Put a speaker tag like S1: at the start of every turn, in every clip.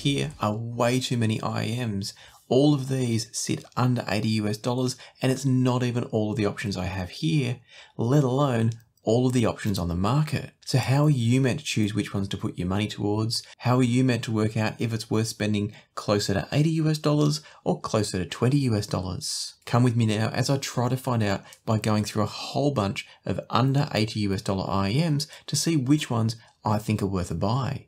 S1: here are way too many IEMs. All of these sit under $80 and it's not even all of the options I have here, let alone all of the options on the market. So how are you meant to choose which ones to put your money towards? How are you meant to work out if it's worth spending closer to $80 or closer to $20? Come with me now as I try to find out by going through a whole bunch of under $80 IEMs to see which ones I think are worth a buy.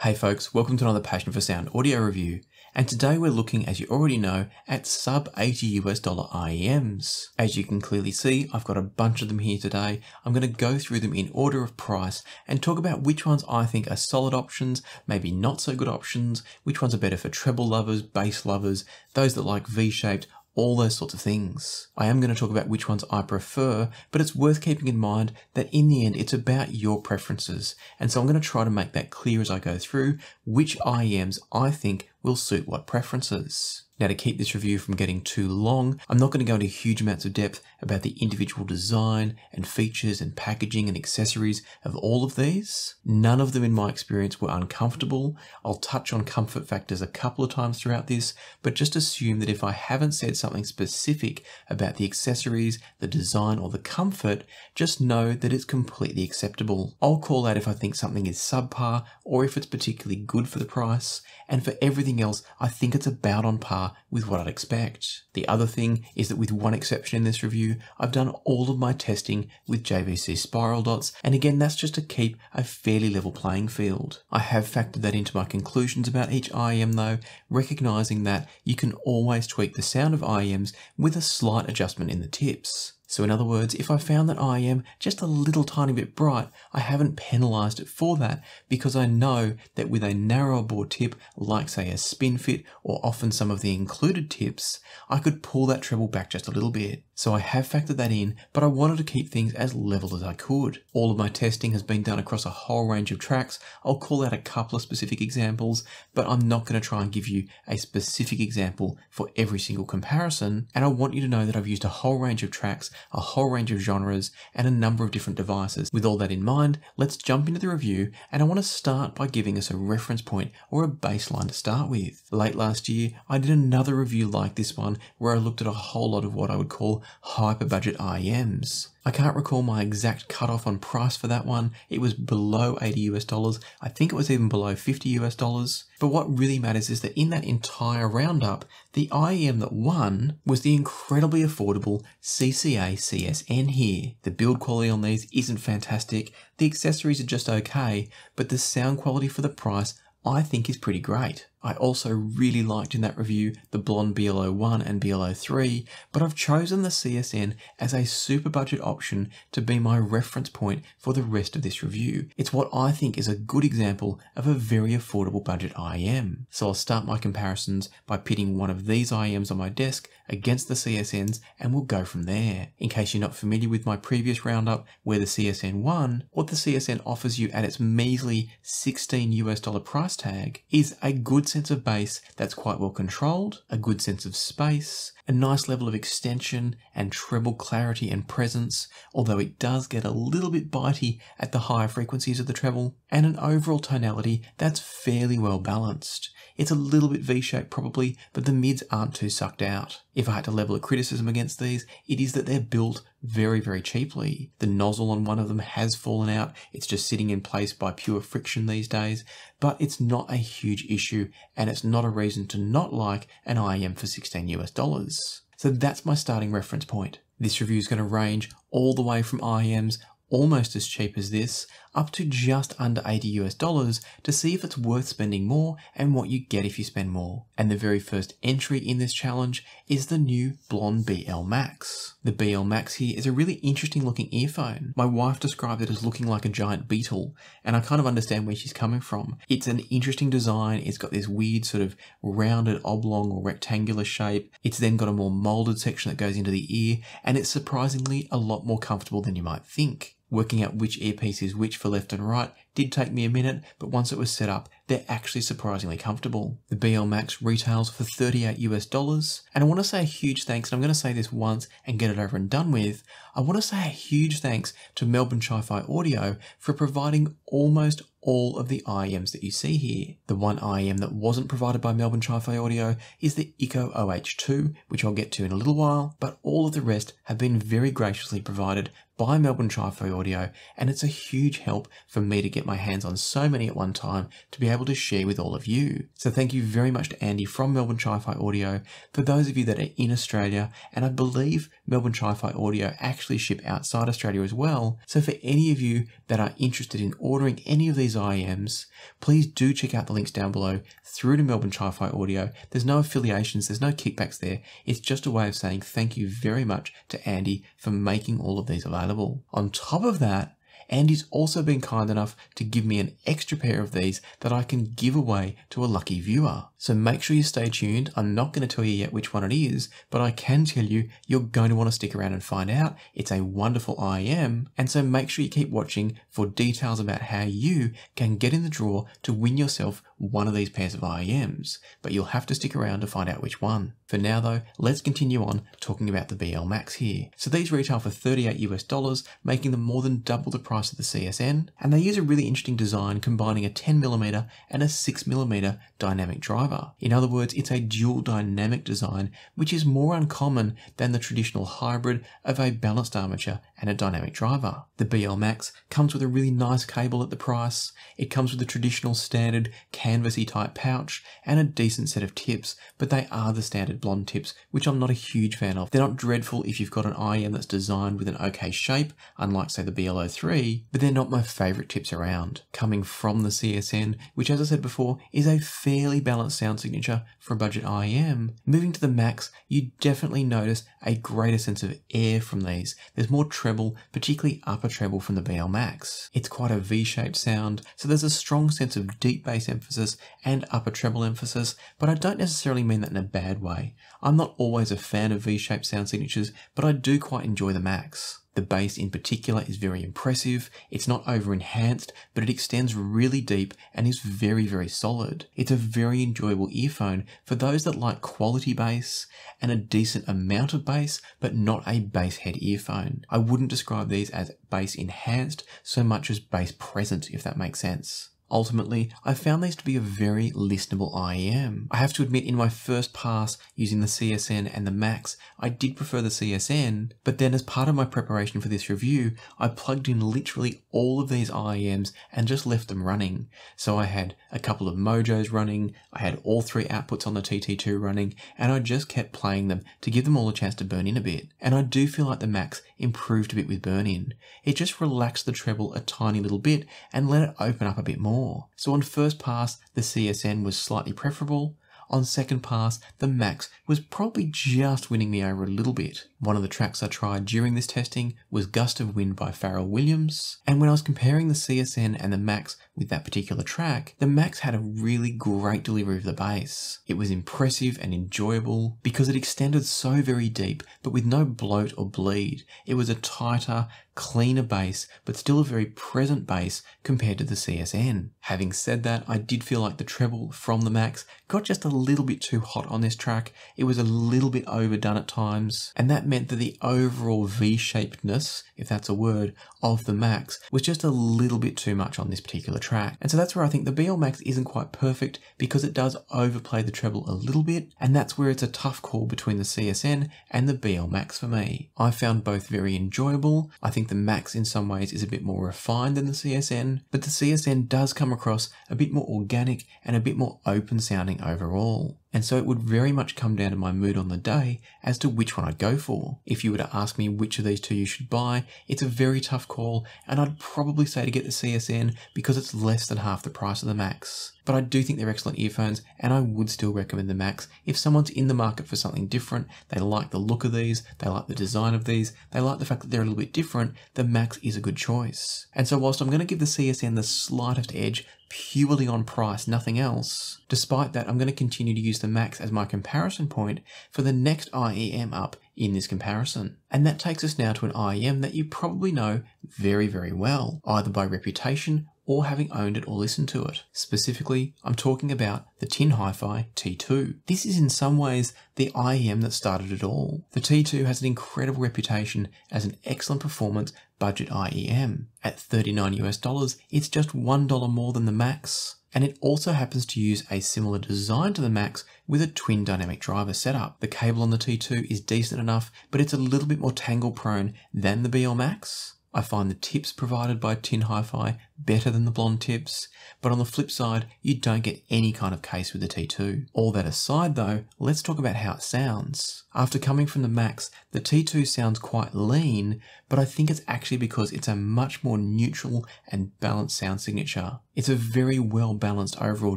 S1: Hey folks, welcome to another Passion for Sound audio review, and today we're looking, as you already know, at sub $80 IEMs. As you can clearly see, I've got a bunch of them here today. I'm going to go through them in order of price and talk about which ones I think are solid options, maybe not so good options, which ones are better for treble lovers, bass lovers, those that like V-shaped, all those sorts of things. I am going to talk about which ones I prefer, but it's worth keeping in mind that in the end, it's about your preferences. And so I'm going to try to make that clear as I go through which IEMs I think will suit what preferences. Now, to keep this review from getting too long, I'm not going to go into huge amounts of depth about the individual design and features and packaging and accessories of all of these. None of them in my experience were uncomfortable. I'll touch on comfort factors a couple of times throughout this, but just assume that if I haven't said something specific about the accessories, the design or the comfort, just know that it's completely acceptable. I'll call out if I think something is subpar or if it's particularly good for the price, and for everything else, I think it's about on par with what I'd expect. The other thing is that with one exception in this review, I've done all of my testing with JVC spiral dots, and again that's just to keep a fairly level playing field. I have factored that into my conclusions about each IEM though, recognizing that you can always tweak the sound of IEMs with a slight adjustment in the tips. So in other words, if I found that IEM just a little tiny bit bright, I haven't penalized it for that because I know that with a narrower bore tip, like say a spin fit or often some of the included tips, I could pull that treble back just a little bit. So I have factored that in, but I wanted to keep things as level as I could. All of my testing has been done across a whole range of tracks. I'll call out a couple of specific examples, but I'm not going to try and give you a specific example for every single comparison. And I want you to know that I've used a whole range of tracks, a whole range of genres, and a number of different devices. With all that in mind, let's jump into the review, and I want to start by giving us a reference point or a baseline to start with. Late last year, I did another review like this one where I looked at a whole lot of what I would call hyper budget IEMs. I can't recall my exact cutoff on price for that one. It was below $80. I think it was even below $50. But what really matters is that in that entire roundup, the IEM that won was the incredibly affordable CCA CSN here. The build quality on these isn't fantastic. The accessories are just okay, but the sound quality for the price I think is pretty great. I also really liked in that review the BLON BL-01 and BL-03, but I've chosen the CSN as a super budget option to be my reference point for the rest of this review. It's what I think is a good example of a very affordable budget IEM. So I'll start my comparisons by pitting one of these IEMs on my desk against the CSNs and we'll go from there. In case you're not familiar with my previous roundup where the CSN won, what the CSN offers you at its measly $16 price tag is a good sense of bass that's quite well controlled, a good sense of space, a nice level of extension and treble clarity and presence, although it does get a little bit bitey at the higher frequencies of the treble, and an overall tonality that's fairly well balanced. It's a little bit V-shaped probably, but the mids aren't too sucked out. If I had to level a criticism against these, it is that they're built very, very cheaply. The nozzle on one of them has fallen out. It's just sitting in place by pure friction these days, but it's not a huge issue and it's not a reason to not like an IEM for $16. So that's my starting reference point. This review is going to range all the way from IEMs almost as cheap as this up to just under $80 to see if it's worth spending more and what you get if you spend more. And the very first entry in this challenge is the new BLON BL-Max. The BL-Max here is a really interesting looking earphone. My wife described it as looking like a giant beetle, and I kind of understand where she's coming from. It's an interesting design. It's got this weird sort of rounded oblong or rectangular shape. It's then got a more molded section that goes into the ear, and it's surprisingly a lot more comfortable than you might think. Working out which earpiece is which for left and right did take me a minute, but once it was set up, they're actually surprisingly comfortable. The BL-Max retails for $38, and I want to say a huge thanks, and I'm going to say this once and get it over and done with. I want to say a huge thanks to Melbourne HiFi Audio for providing almost all of the IEMs that you see here. The one IEM that wasn't provided by Melbourne HiFi Audio is the Ikko OH2, which I'll get to in a little while, but all of the rest have been very graciously provided by Melbourne HiFi Audio, and it's a huge help for me to get my hands on so many at one time to be able to share with all of you. So thank you very much to Andy from Melbourne HiFi Audio. For those of you that are in Australia, and I believe Melbourne HiFi Audio actually ship outside Australia as well, so for any of you that are interested in ordering any of these IEMs, please do check out the links down below through to Melbourne HiFi Audio. There's no affiliations, there's no kickbacks there. It's just a way of saying thank you very much to Andy for making all of these available. On top of that, Andy's also been kind enough to give me an extra pair of these that I can give away to a lucky viewer. So make sure you stay tuned. I'm not going to tell you yet which one it is, but I can tell you you're going to want to stick around and find out. It's a wonderful IEM, and so make sure you keep watching for details about how you can get in the draw to win yourself one of these pairs of IEMs, but you'll have to stick around to find out which one. For now though, let's continue on talking about the BL-Max here. So these retail for $38, making them more than double the price of the CSN, and they use a really interesting design combining a 10mm and a 6mm dynamic driver. In other words, it's a dual dynamic design, which is more uncommon than the traditional hybrid of a balanced armature and a dynamic driver. The BL-Max comes with a really nice cable at the price. It comes with a traditional standard canvasy type pouch and a decent set of tips, but they are the standard blonde tips, which I'm not a huge fan of. They're not dreadful if you've got an IEM that's designed with an okay shape, unlike say the BL-03, but they're not my favourite tips around. Coming from the CSN, which as I said before, is a fairly balanced sound signature for a budget IEM, moving to the Max, you definitely notice a greater sense of air from these. There's more treble, particularly upper treble from the BL-Max. It's quite a V-shaped sound, so there's a strong sense of deep bass emphasis and upper treble emphasis, but I don't necessarily mean that in a bad way. I'm not always a fan of V-shaped sound signatures, but I do quite enjoy the Max. The bass in particular is very impressive. It's not over-enhanced, but it extends really deep and is very, very solid. It's a very enjoyable earphone for those that like quality bass and a decent amount of bass, but not a bass head earphone. I wouldn't describe these as bass enhanced so much as bass present, if that makes sense. Ultimately, I found these to be a very listenable IEM. I have to admit, in my first pass using the CSN and the Max, I did prefer the CSN, but then as part of my preparation for this review, I plugged in literally all of these IEMs and just left them running. So I had a couple of Mojos running, I had all three outputs on the TT2 running, and I just kept playing them to give them all a chance to burn in a bit. And I do feel like the Max improved a bit with burn in. It just relaxed the treble a tiny little bit and let it open up a bit more. So on first pass, the CSN was slightly preferable. On second pass, the Max was probably just winning me over a little bit. One of the tracks I tried during this testing was Gust of Wind by Pharrell Williams, and when I was comparing the CSN and the Max with that particular track, the Max had a really great delivery of the bass. It was impressive and enjoyable because it extended so very deep, but with no bloat or bleed. It was a tighter, cleaner bass, but still a very present bass compared to the CSN. Having said that, I did feel like the treble from the Max got just a little bit too hot on this track. It was a little bit overdone at times, and that meant that the overall V-shapedness, if that's a word, of the Max was just a little bit too much on this particular track. And so that's where I think the BL-Max isn't quite perfect, because it does overplay the treble a little bit, and that's where it's a tough call between the CSN and the BL-Max for me. I found both very enjoyable. I think the Max in some ways is a bit more refined than the CSN, but the CSN does come across a bit more organic and a bit more open sounding overall. And so it would very much come down to my mood on the day as to which one I'd go for. If you were to ask me which of these two you should buy, it's a very tough call, and I'd probably say to get the CSN because it's less than half the price of the Max. But I do think they're excellent earphones, and I would still recommend the Max if someone's in the market for something different. They like the look of these, they like the design of these, they like the fact that they're a little bit different. The Max is a good choice. And so whilst I'm going to give the CSN the slightest edge purely on price, nothing else, despite that I'm going to continue to use the Max as my comparison point for the next IEM up in this comparison. And that takes us now to an IEM that you probably know very, very well, either by reputation or having owned it or listened to it. Specifically, I'm talking about the Tin HiFi T2. This is in some ways the IEM that started it all. The T2 has an incredible reputation as an excellent performance budget IEM. At $39 US, it's just $1 more than the Max. And it also happens to use a similar design to the Max with a twin dynamic driver setup. The cable on the T2 is decent enough, but it's a little bit more tangle prone than the BL-Max. I find the tips provided by Tin HiFi better than the BLON tips, but on the flip side, you don't get any kind of case with the T2. All that aside though, let's talk about how it sounds. After coming from the Max, the T2 sounds quite lean, but I think it's actually because it's a much more neutral and balanced sound signature. It's a very well balanced overall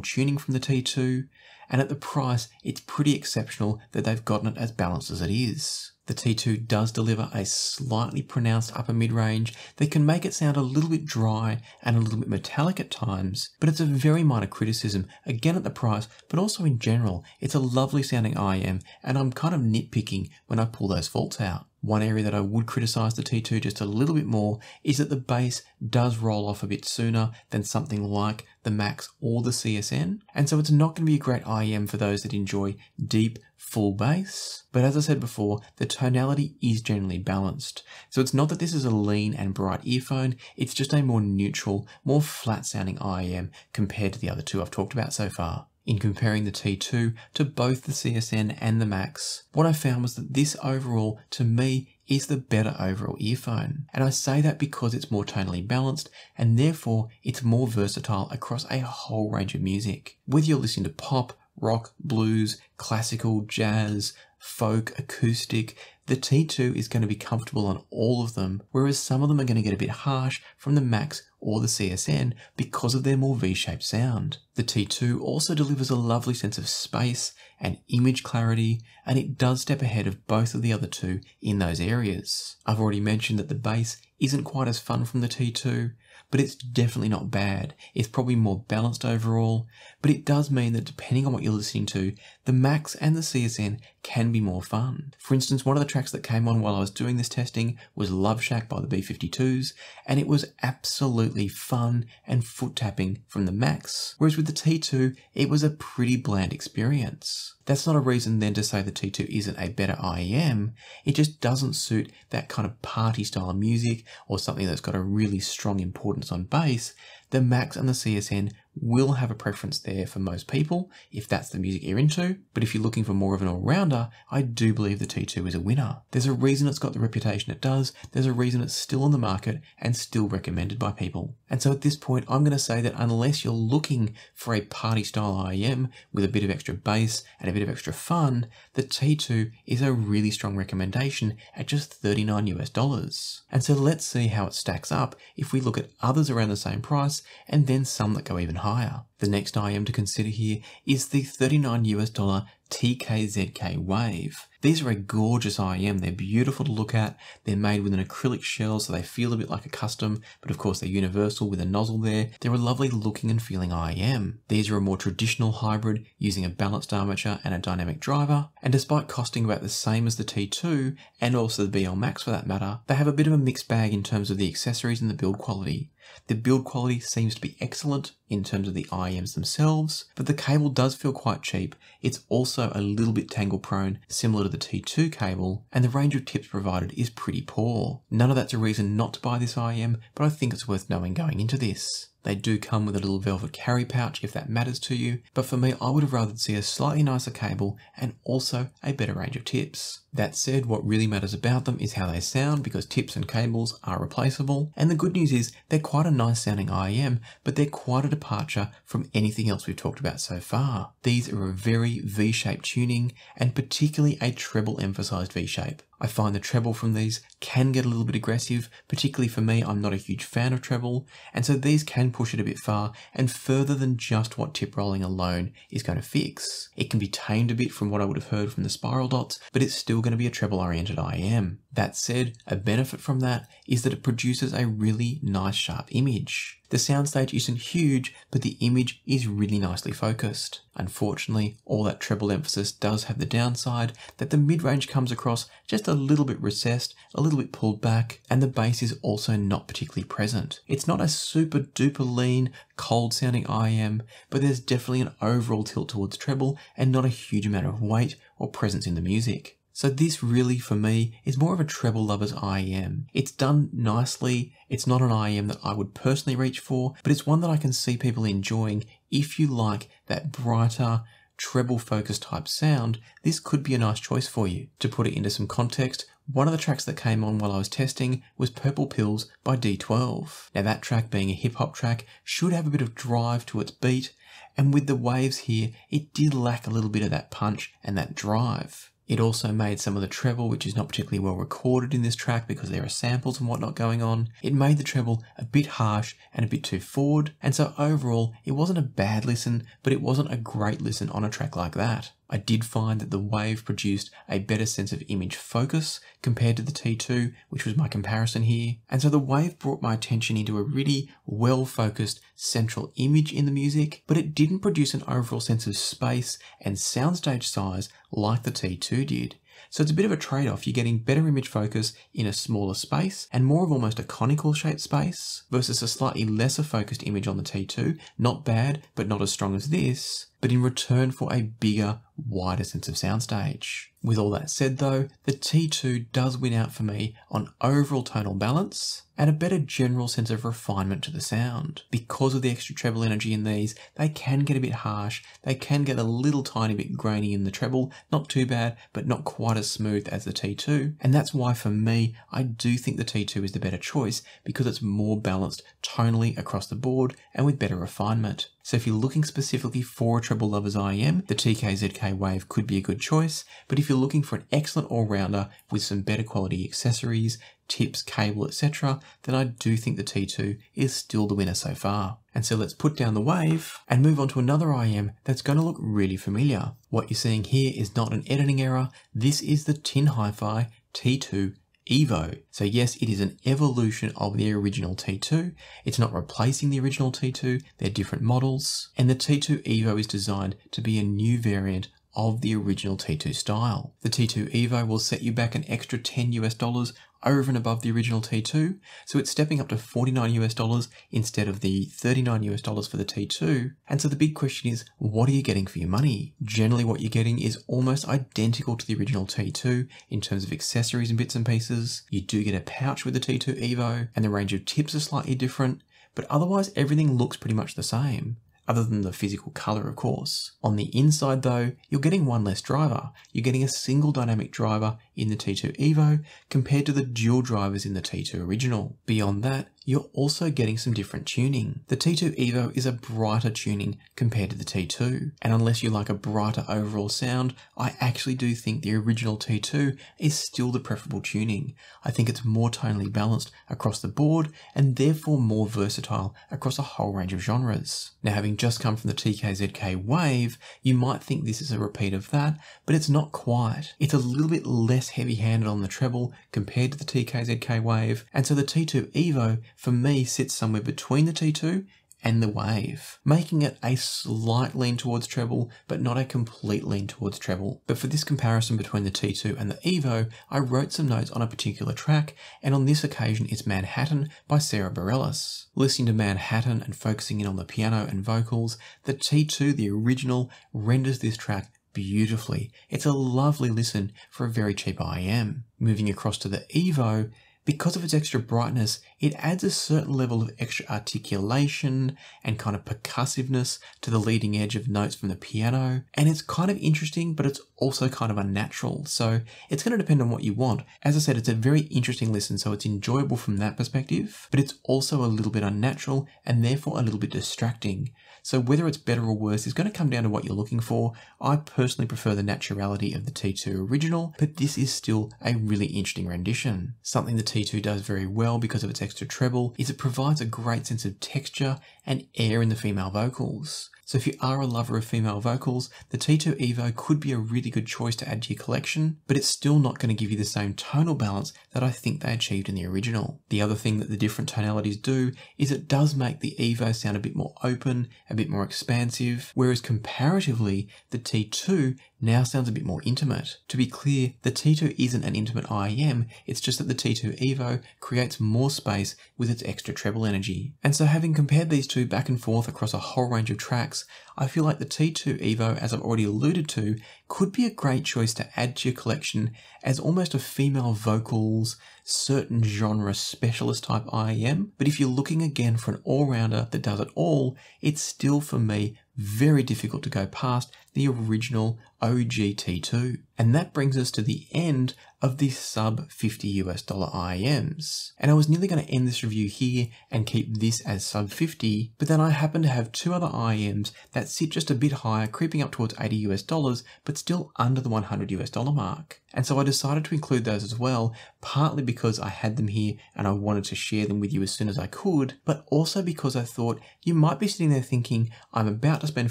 S1: tuning from the T2, and at the price, it's pretty exceptional that they've gotten it as balanced as it is. The T2 does deliver a slightly pronounced upper mid-range that can make it sound a little bit dry and a little bit metallic at times, but it's a very minor criticism, again at the price, but also in general. It's a lovely sounding IEM, and I'm kind of nitpicking when I pull those faults out. One area that I would criticise the T2 just a little bit more is that the bass does roll off a bit sooner than something like the Max or the CSN, and so it's not going to be a great IEM for those that enjoy deep, full bass. But as I said before, the tonality is generally balanced. So it's not that this is a lean and bright earphone, it's just a more neutral, more flat sounding IEM compared to the other two I've talked about so far. In comparing the T2 to both the CSN and the Max, what I found was that this overall, to me, is the better overall earphone. And I say that because it's more tonally balanced, and therefore it's more versatile across a whole range of music. Whether you're listening to pop, rock, blues, classical, jazz, folk, acoustic, the T2 is going to be comfortable on all of them, whereas some of them are going to get a bit harsh from the Max or the CSN because of their more V-shaped sound. The T2 also delivers a lovely sense of space and image clarity, and it does step ahead of both of the other two in those areas. I've already mentioned that the bass isn't quite as fun from the T2, but it's definitely not bad. It's probably more balanced overall, but it does mean that depending on what you're listening to, the Max and the CSN can be more fun. For instance, one of the tracks that came on while I was doing this testing was Love Shack by the B-52s, and it was absolutely fun and foot tapping from the Max, whereas with the T2, it was a pretty bland experience. That's not a reason then to say the T2 isn't a better IEM, it just doesn't suit that kind of party style music or something that's got a really strong importance on bass. The Max and the CSN will have a preference there for most people if that's the music you're into, but if you're looking for more of an all-rounder, I do believe the T2 is a winner. There's a reason it's got the reputation it does, there's a reason it's still on the market and still recommended by people. And so at this point, I'm going to say that unless you're looking for a party style IEM with a bit of extra bass and a bit of extra fun, the T2 is a really strong recommendation at just $39 US. And so let's see how it stacks up if we look at others around the same price and then some that go even higher. The next IEM to consider here is the $39 US TKZK Wave. These are a gorgeous IEM, they're beautiful to look at, they're made with an acrylic shell so they feel a bit like a custom, but of course they're universal with a nozzle there. They're a lovely looking and feeling IEM. These are a more traditional hybrid using a balanced armature and a dynamic driver, and despite costing about the same as the T2, and also the BL-Max for that matter, they have a bit of a mixed bag in terms of the accessories and the build quality. The build quality seems to be excellent in terms of the IEMs themselves, but the cable does feel quite cheap. It's also a little bit tangle prone, similar to the T2 cable, and the range of tips provided is pretty poor. None of that's a reason not to buy this IEM, but I think it's worth knowing going into this. They do come with a little velvet carry pouch if that matters to you, but for me I would have rather see a slightly nicer cable and also a better range of tips. That said, what really matters about them is how they sound, because tips and cables are replaceable, and the good news is they're quite a nice sounding IEM, but they're quite a departure from anything else we've talked about so far. These are a very V-shaped tuning, and particularly a treble emphasized V-shape. I find the treble from these can get a little bit aggressive, particularly for me. I'm not a huge fan of treble, and so these can push it a bit far and further than just what tip rolling alone is going to fix. It can be tamed a bit from what I would have heard from the spiral dots, but it's still going to be a treble oriented IEM. That said, a benefit from that is that it produces a really nice sharp image. The soundstage isn't huge, but the image is really nicely focused. Unfortunately, all that treble emphasis does have the downside that the mid-range comes across just a little bit recessed, a little bit pulled back, and the bass is also not particularly present. It's not a super duper lean, cold sounding IEM, but there's definitely an overall tilt towards treble and not a huge amount of weight or presence in the music. So this really, for me, is more of a treble lover's IEM. It's done nicely. It's not an IEM that I would personally reach for, but it's one that I can see people enjoying. If you like that brighter, treble focused type sound, this could be a nice choice for you. To put it into some context, one of the tracks that came on while I was testing was Purple Pills by D12. Now that track, being a hip hop track, should have a bit of drive to its beat, and with the waves here, it did lack a little bit of that punch and that drive. It also made some of the treble, which is not particularly well recorded in this track because there are samples and whatnot going on. It made the treble a bit harsh and a bit too forward, and so overall it wasn't a bad listen, but it wasn't a great listen on a track like that. I did find that the Wave produced a better sense of image focus compared to the T2, which was my comparison here. And so the Wave brought my attention into a really well-focused central image in the music, but it didn't produce an overall sense of space and soundstage size like the T2 did. So it's a bit of a trade-off. You're getting better image focus in a smaller space and more of almost a conical shaped space versus a slightly lesser focused image on the T2. Not bad, but not as strong as this, but in return for a bigger, wider sense of soundstage. With all that said though, the T2 does win out for me on overall tonal balance and a better general sense of refinement to the sound. Because of the extra treble energy in these, they can get a bit harsh, they can get a little tiny bit grainy in the treble, not too bad, but not quite as smooth as the T2. And that's why for me, I do think the T2 is the better choice because it's more balanced tonally across the board and with better refinement. So if you're looking specifically for a treble lover's IEM, the TKZK Wave could be a good choice, but if you're looking for an excellent all-rounder with some better quality accessories, tips, cable, etc., then I do think the T2 is still the winner so far. And so let's put down the Wave and move on to another IEM that's going to look really familiar. What you're seeing here is not an editing error, this is the Tin HiFi T2 EVO. So yes, it is an evolution of the original T2. It's not replacing the original T2, they're different models. And the T2 EVO is designed to be a new variant of the original T2 style. The T2 EVO will set you back an extra $10 US over and above the original T2, so it's stepping up to $49 US instead of the $39 US for the T2. And so the big question is, what are you getting for your money? Generally what you're getting is almost identical to the original T2 in terms of accessories and bits and pieces. You do get a pouch with the T2 EVO, and the range of tips are slightly different, but otherwise everything looks pretty much the same, other than the physical color, of course. On the inside though, you're getting one less driver. You're getting a single dynamic driver in the T2 EVO compared to the dual drivers in the T2 original. Beyond that, you're also getting some different tuning. The T2 EVO is a brighter tuning compared to the T2, and unless you like a brighter overall sound, I actually do think the original T2 is still the preferable tuning. I think it's more tonally balanced across the board and therefore more versatile across a whole range of genres. Now, having just come from the TKZK Wave, you might think this is a repeat of that, but it's not quite. It's a little bit less heavy-handed on the treble compared to the TKZK Wave, and so the T2 EVO for me sits somewhere between the T2 and the Wave, making it a slight lean towards treble, but not a complete lean towards treble. But for this comparison between the T2 and the EVO, I wrote some notes on a particular track, and on this occasion it's Manhattan by Sarah Bareilles. Listening to Manhattan and focusing in on the piano and vocals, the T2, the original, renders this track beautifully. It's a lovely listen for a very cheap IEM. Moving across to the EVO, because of its extra brightness, it adds a certain level of extra articulation and kind of percussiveness to the leading edge of notes from the piano. And it's kind of interesting, but it's also kind of unnatural. So it's going to depend on what you want. As I said, it's a very interesting listen, so it's enjoyable from that perspective, but it's also a little bit unnatural and therefore a little bit distracting. So whether it's better or worse is going to come down to what you're looking for. I personally prefer the naturality of the T2 original, but this is still a really interesting rendition. Something the T2 does very well because of its extra treble is it provides a great sense of texture and air in the female vocals. So if you are a lover of female vocals, the T2 EVO could be a really good choice to add to your collection, but it's still not going to give you the same tonal balance that I think they achieved in the original. The other thing that the different tonalities do is it does make the EVO sound a bit more open, a bit more expansive, whereas comparatively, the T2 now sounds a bit more intimate. To be clear, the T2 isn't an intimate IEM, it's just that the T2 EVO creates more space with its extra treble energy. And so having compared these two back and forth across a whole range of tracks, I feel like the T2 EVO, as I've already alluded to, could be a great choice to add to your collection as almost a female vocals, certain genre specialist type IEM. But if you're looking again for an all-rounder that does it all, it's still for me very difficult to go past the original OG T2. And that brings us to the end of the sub $50 IEMs. And I was nearly going to end this review here and keep this as sub 50, but then I happen to have two other IEMs that sit just a bit higher, creeping up towards $80, but still under the $100 mark. And so I decided to include those as well, partly because I had them here and I wanted to share them with you as soon as I could, but also because I thought you might be sitting there thinking, I'm about to spend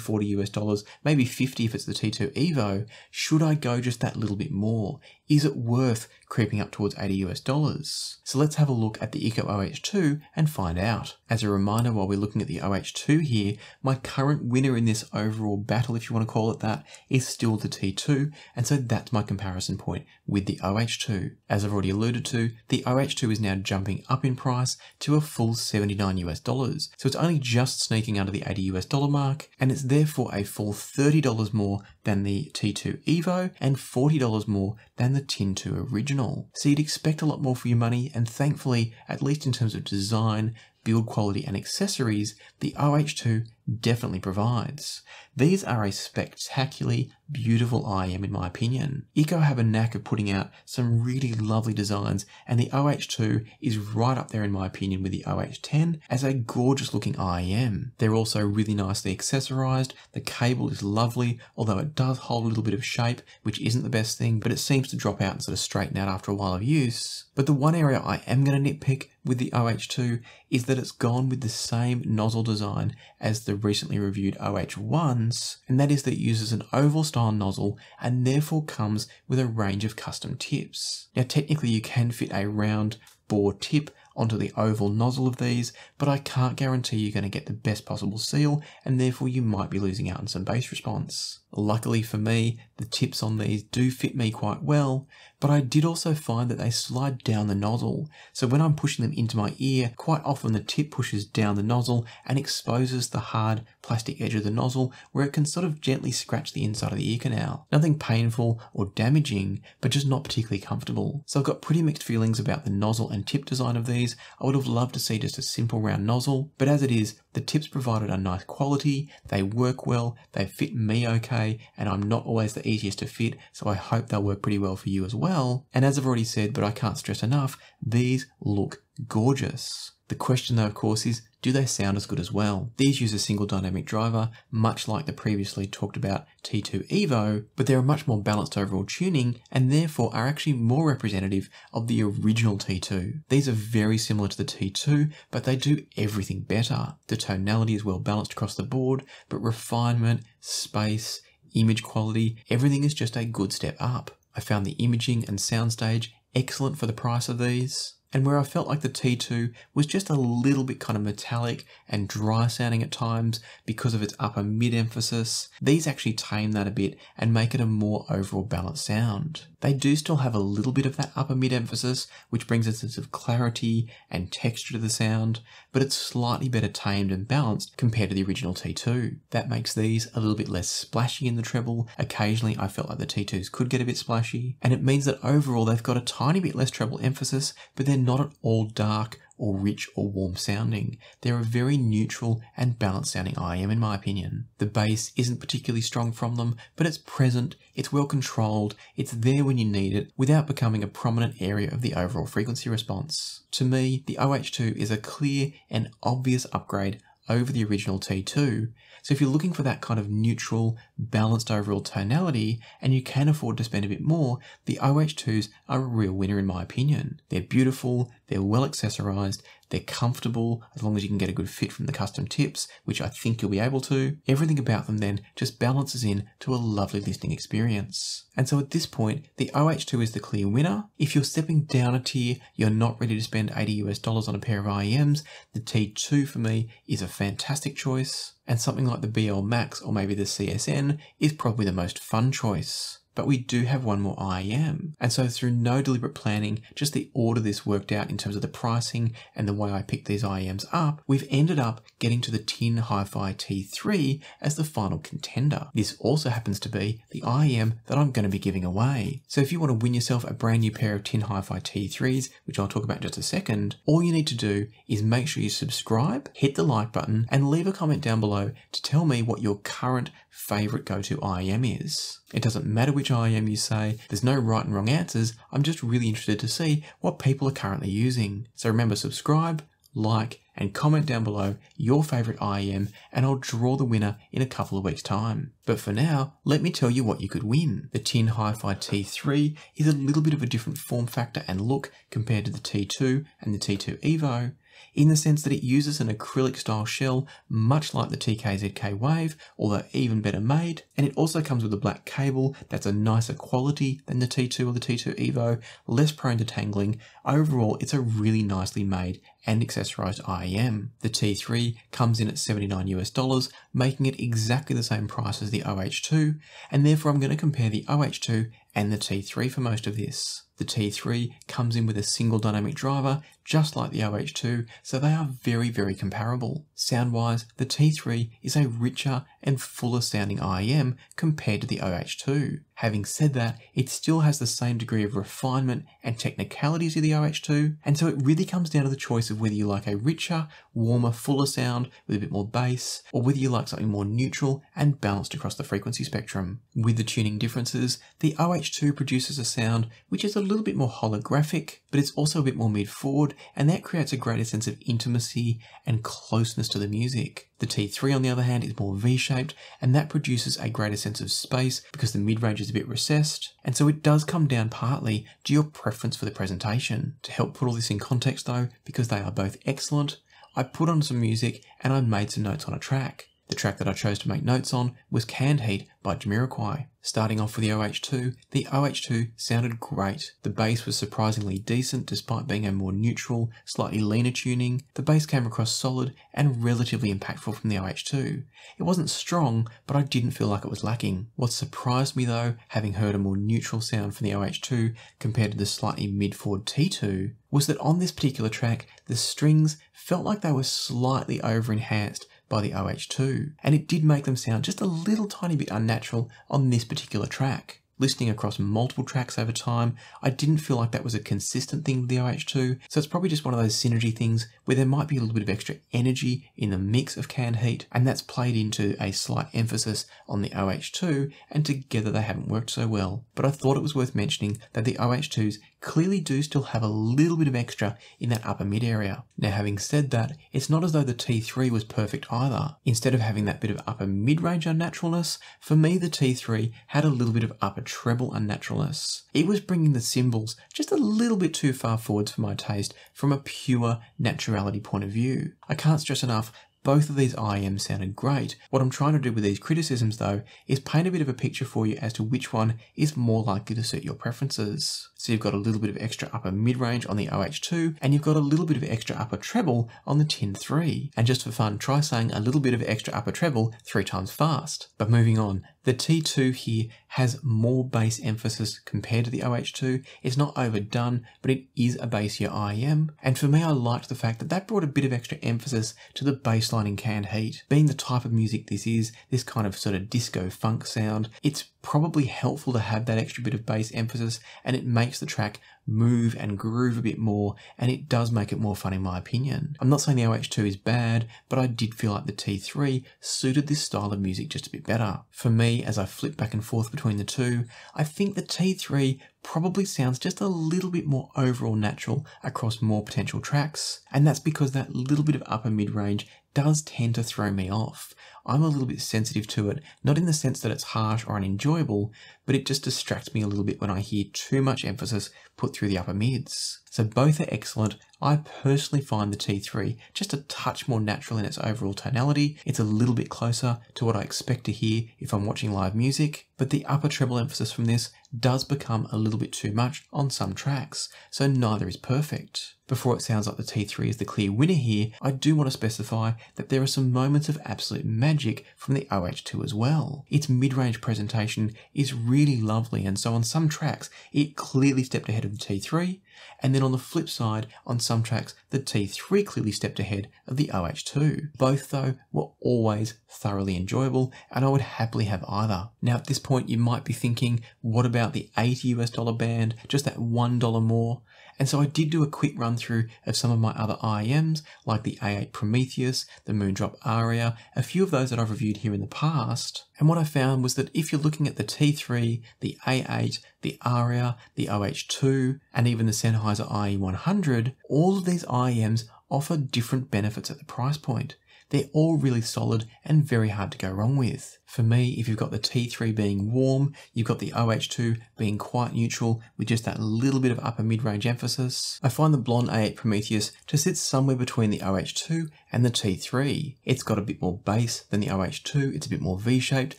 S1: $40, maybe 50 if it's the T2 EVO. Should I go just that little bit more? Is it worth creeping up towards $80? So let's have a look at the Ikko OH2 and find out. As a reminder, while we're looking at the OH2 here, my current winner in this overall battle, if you want to call it that, is still the T2, and so that's my comparison point with the OH2. As I've already alluded to, the OH2 is now jumping up in price to a full $79, so it's only just sneaking under the $80 mark, and it's therefore a full $30 more than the T2 EVO and $40 more than the T2 original. So you'd expect a lot more for your money, and thankfully, at least in terms of design, build quality and accessories, the OH2 definitely provides. These are a spectacularly beautiful IEM in my opinion. Ikko have a knack of putting out some really lovely designs, and the OH2 is right up there in my opinion with the OH10 as a gorgeous looking IEM. They're also really nicely accessorized, the cable is lovely, although it does hold a little bit of shape, which isn't the best thing, but it seems to drop out and sort of straighten out after a while of use. But the one area I am going to nitpick with the OH2 is that it's gone with the same nozzle design as the recently reviewed OH1s, and that is that it uses an oval style nozzle and therefore comes with a range of custom tips. Now technically you can fit a round bore tip onto the oval nozzle of these, but I can't guarantee you're going to get the best possible seal, and therefore you might be losing out on some bass response. Luckily for me, the tips on these do fit me quite well, but I did also find that they slide down the nozzle. So when I'm pushing them into my ear, quite often the tip pushes down the nozzle and exposes the hard plastic edge of the nozzle where it can sort of gently scratch the inside of the ear canal. Nothing painful or damaging, but just not particularly comfortable. So I've got pretty mixed feelings about the nozzle and tip design of these. I would have loved to see just a simple round nozzle, but as it is, the tips provided are nice quality, they work well, they fit me okay, and I'm not always the easiest to fit, so I hope they'll work pretty well for you as well. And as I've already said, but I can't stress enough, these look gorgeous. The question though, of course, is do they sound as good as well? These use a single dynamic driver, much like the previously talked about T2 EVO, but they're a much more balanced overall tuning and therefore are actually more representative of the original T2. These are very similar to the T2, but they do everything better. The tonality is well balanced across the board, but refinement, space, image quality, everything is just a good step up. I found the imaging and soundstage excellent for the price of these. And where I felt like the T2 was just a little bit kind of metallic and dry sounding at times because of its upper mid emphasis, these actually tame that a bit and make it a more overall balanced sound. They do still have a little bit of that upper mid emphasis, which brings a sense of clarity and texture to the sound, but it's slightly better tamed and balanced compared to the original T2. That makes these a little bit less splashy in the treble. Occasionally I felt like the T2s could get a bit splashy, and it means that overall they've got a tiny bit less treble emphasis, but they're not at all dark or rich or warm sounding. They're a very neutral and balanced sounding IEM in my opinion. The bass isn't particularly strong from them, but it's present, it's well controlled, it's there when you need it without becoming a prominent area of the overall frequency response. To me, the OH2 is a clear and obvious upgrade over the original T2. So if you're looking for that kind of neutral, balanced overall tonality and you can afford to spend a bit more, the OH2s are a real winner in my opinion. They're beautiful, they're well accessorized, they're comfortable as long as you can get a good fit from the custom tips, which I think you'll be able to. Everything about them then just balances in to a lovely listening experience. And so at this point, the OH2 is the clear winner. If you're stepping down a tier, you're not ready to spend $80 on a pair of IEMs, the T2 for me is a fantastic choice. And something like the BL-Max or maybe the CSN is probably the most fun choice. But we do have one more IEM. And so through no deliberate planning, just the order this worked out in terms of the pricing and the way I picked these IEMs up, we've ended up getting to the tin HiFi T3 as the final contender. This also happens to be the IEM that I'm going to be giving away. So if you want to win yourself a brand new pair of tin HiFi T3s, which I'll talk about in just a second, all you need to do is make sure you subscribe, hit the like button, and leave a comment down below to tell me what your current favorite go-to IEM is. It doesn't matter which IEM you say, there's no right and wrong answers, I'm just really interested to see what people are currently using. So remember, subscribe, like, and comment down below your favorite IEM and I'll draw the winner in a couple of weeks' time. But for now, let me tell you what you could win. The tin HiFi T3 is a little bit of a different form factor and look compared to the T2 and the T2 EVO, in the sense that it uses an acrylic style shell much like the TKZK Wave, although even better made, and it also comes with a black cable that's a nicer quality than the T2 or the T2 EVO, less prone to tangling. Overall, it's a really nicely made and accessorized IEM. The T3 comes in at $79, making it exactly the same price as the OH2, and therefore I'm going to compare the OH2 and the T3 for most of this. The T3 comes in with a single dynamic driver, just like the OH2, so they are very, very comparable. Sound-wise, the T3 is a richer and fuller sounding IEM compared to the OH2. Having said that, it still has the same degree of refinement and technicalities of the OH2, and so it really comes down to the choice of whether you like a richer, warmer, fuller sound with a bit more bass, or whether you like something more neutral and balanced across the frequency spectrum. With the tuning differences, the OH2 produces a sound which is a little bit more holographic, but it's also a bit more mid-forward, and that creates a greater sense of intimacy and closeness to the music. The T3 on the other hand is more V-shaped, and that produces a greater sense of space because the mid-range is a bit recessed, and so it does come down partly to your preference for the presentation. To help put all this in context though, because they are both excellent, I put on some music and I made some notes on a track. The track that I chose to make notes on was Canned Heat by Jamiroquai. Starting off with the OH2 sounded great. The bass was surprisingly decent despite being a more neutral, slightly leaner tuning. The bass came across solid and relatively impactful from the OH2. It wasn't strong, but I didn't feel like it was lacking. What surprised me though, having heard a more neutral sound from the OH2 compared to the slightly mid-forward T2, was that on this particular track, the strings felt like they were slightly over-enhanced by the OH2, and it did make them sound just a little tiny bit unnatural on this particular track. Listening across multiple tracks over time, I didn't feel like that was a consistent thing with the OH2, so it's probably just one of those synergy things where there might be a little bit of extra energy in the mix of Canned Heat, and that's played into a slight emphasis on the OH2, and together they haven't worked so well. But I thought it was worth mentioning that the OH2s clearly do still have a little bit of extra in that upper mid area. Now having said that, it's not as though the T3 was perfect either. Instead of having that bit of upper mid-range unnaturalness, for me the T3 had a little bit of upper treble unnaturalness. It was bringing the cymbals just a little bit too far forwards for my taste from a pure naturality point of view. I can't stress enough, both of these IEMs sounded great. What I'm trying to do with these criticisms though is paint a bit of a picture for you as to which one is more likely to suit your preferences. So you've got a little bit of extra upper mid-range on the OH2 and you've got a little bit of extra upper treble on the Tin 3. And just for fun, try saying a little bit of extra upper treble 3 times fast. But moving on, the T2 here has more bass emphasis compared to the OH2. It's not overdone, but it is a bassier IEM. And for me, I liked the fact that that brought a bit of extra emphasis to the bass line in Canned Heat. Being the type of music this is, this kind of sort of disco funk sound, it's probably helpful to have that extra bit of bass emphasis, and it makes the track move and groove a bit more, and it does make it more fun in my opinion. I'm not saying the OH2 is bad, but I did feel like the T3 suited this style of music just a bit better. For me, as I flip back and forth between the two, I think the T3 probably sounds just a little bit more overall natural across more potential tracks, and that's because that little bit of upper mid-range does tend to throw me off. I'm a little bit sensitive to it, not in the sense that it's harsh or unenjoyable, but it just distracts me a little bit when I hear too much emphasis put through the upper mids. So both are excellent. I personally find the T3 just a touch more natural in its overall tonality. It's a little bit closer to what I expect to hear if I'm watching live music, but the upper treble emphasis from this does become a little bit too much on some tracks, so neither is perfect. Before it sounds like the T3 is the clear winner here, I do want to specify that there are some moments of absolute magic from the OH2 as well. Its mid-range presentation is really lovely, and so on some tracks it clearly stepped ahead of the T3, and then on the flip side, on some tracks the T3 clearly stepped ahead of the OH2. Both though were always thoroughly enjoyable, and I would happily have either. Now at this point you might be thinking, what about the $80 band, just that $1 more? And so I did do a quick run through of some of my other IEMs, like the A8 Prometheus, the Moondrop Aria, a few of those that I've reviewed here in the past. And what I found was that if you're looking at the T3, the A8, the Aria, the OH2, and even the Sennheiser IE100, all of these IEMs offer different benefits at the price point. They're all really solid and very hard to go wrong with. For me, if you've got the T3 being warm, you've got the OH2 being quite neutral with just that little bit of upper mid-range emphasis, I find the BLON A8 Prometheus to sit somewhere between the OH2 and the T3. It's got a bit more bass than the OH2, it's a bit more V-shaped,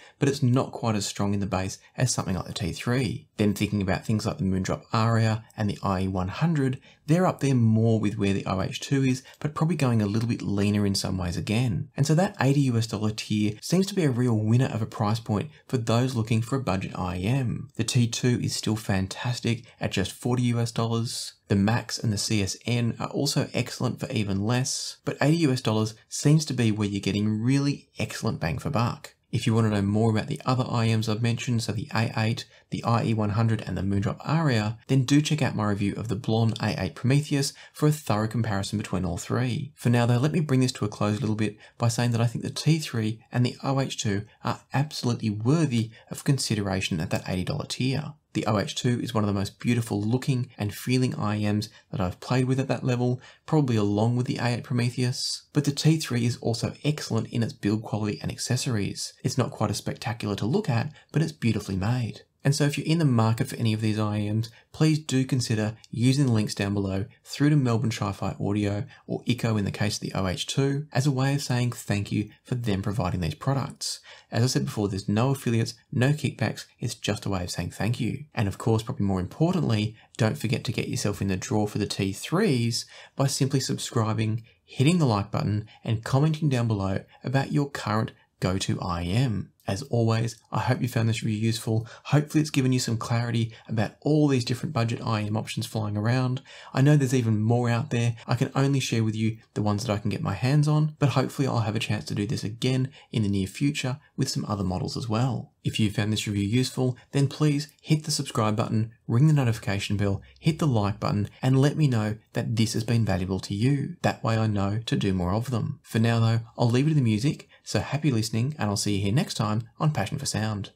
S1: but it's not quite as strong in the bass as something like the T3. Then thinking about things like the Moondrop Aria and the IE100, they're up there more with where the OH2 is, but probably going a little bit leaner in some ways again. And so that $80 tier seems to be a real winner of a price point for those looking for a budget IEM. The T2 is still fantastic at just $40. The Max and the CSN are also excellent for even less, but $80 seems to be where you're getting really excellent bang for buck. If you want to know more about the other IEMs I've mentioned, so the A8, the IE100 and the Moondrop Aria, then do check out my review of the BLON A8 Prometheus for a thorough comparison between all three. For now though, let me bring this to a close a little bit by saying that I think the T3 and the OH2 are absolutely worthy of consideration at that $80 tier. The OH2 is one of the most beautiful looking and feeling IEMs that I've played with at that level, probably along with the A8 Prometheus. But the T3 is also excellent in its build quality and accessories. It's not quite as spectacular to look at, but it's beautifully made. And so if you're in the market for any of these IEMs, please do consider using the links down below through to Melbourne HiFi Audio or Ikko in the case of the OH2 as a way of saying thank you for them providing these products. As I said before, there's no affiliates, no kickbacks, it's just a way of saying thank you. And of course, probably more importantly, don't forget to get yourself in the draw for the T3s by simply subscribing, hitting the like button and commenting down below about your current go-to IEM. As always, I hope you found this review useful. Hopefully it's given you some clarity about all these different budget IEM options flying around. I know there's even more out there. I can only share with you the ones that I can get my hands on, but hopefully I'll have a chance to do this again in the near future with some other models as well. If you found this review useful, then please hit the subscribe button, ring the notification bell, hit the like button, and let me know that this has been valuable to you. That way I know to do more of them. For now though, I'll leave it to the music, so happy listening, and I'll see you here next time on Passion for Sound.